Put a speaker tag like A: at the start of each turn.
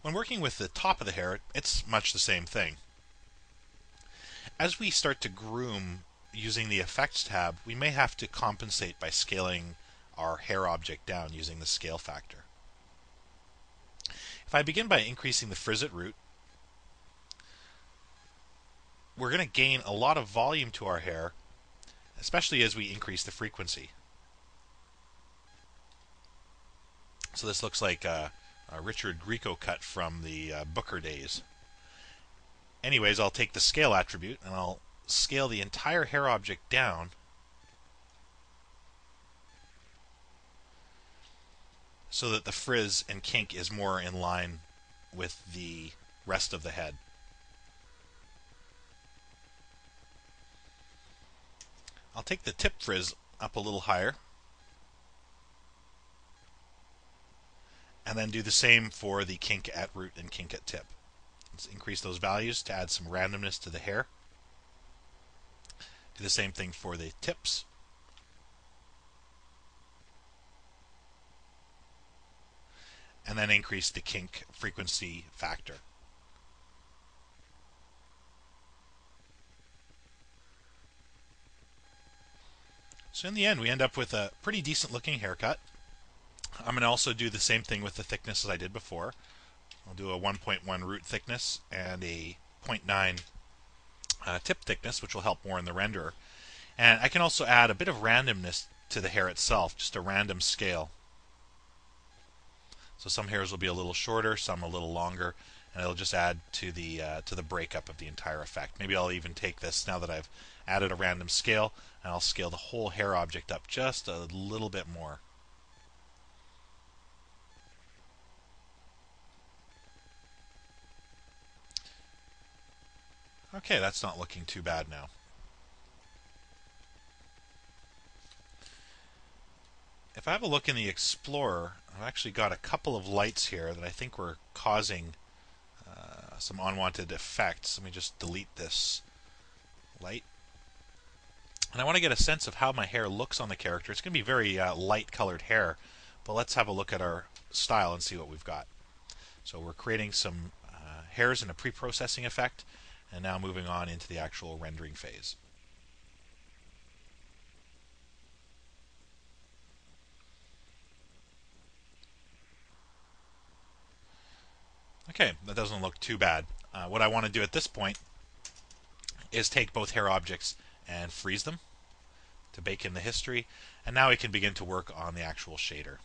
A: When working with the top of the hair, it's much the same thing. As we start to groom using the Effects tab, we may have to compensate by scaling our hair object down using the scale factor. If I begin by increasing the frizz at root, we're going to gain a lot of volume to our hair, especially as we increase the frequency. So this looks like a Richard Grieco cut from the Booker days. Anyways, I'll take the scale attribute and I'll scale the entire hair object down so that the frizz and kink is more in line with the rest of the head. I'll take the tip frizz up a little higher and then do the same for the kink at root and kink at tip. Let's increase those values to add some randomness to the hair. Do the same thing for the tips. And then increase the kink frequency factor. So in the end, we end up with a pretty decent looking haircut. I'm going to also do the same thing with the thickness as I did before. I'll do a 1.1 root thickness and a 0.9 tip thickness, which will help more in the renderer. And I can also add a bit of randomness to the hair itself, just a random scale. So some hairs will be a little shorter, some a little longer, and it'll just add to the breakup of the entire effect. Maybe I'll even take this, now that I've added a random scale, and I'll scale the whole hair object up just a little bit more. Okay, that's not looking too bad now. If I have a look in the Explorer, I've actually got a couple of lights here that I think were causing some unwanted effects. Let me just delete this light. And I want to get a sense of how my hair looks on the character. It's going to be very light colored hair, but let's have a look at our style and see what we've got. So we're creating some hairs in a pre-processing effect, and now moving on into the actual rendering phase. Okay, that doesn't look too bad. What I want to do at this point is take both hair objects and freeze them to bake in the history, and now we can begin to work on the actual shader.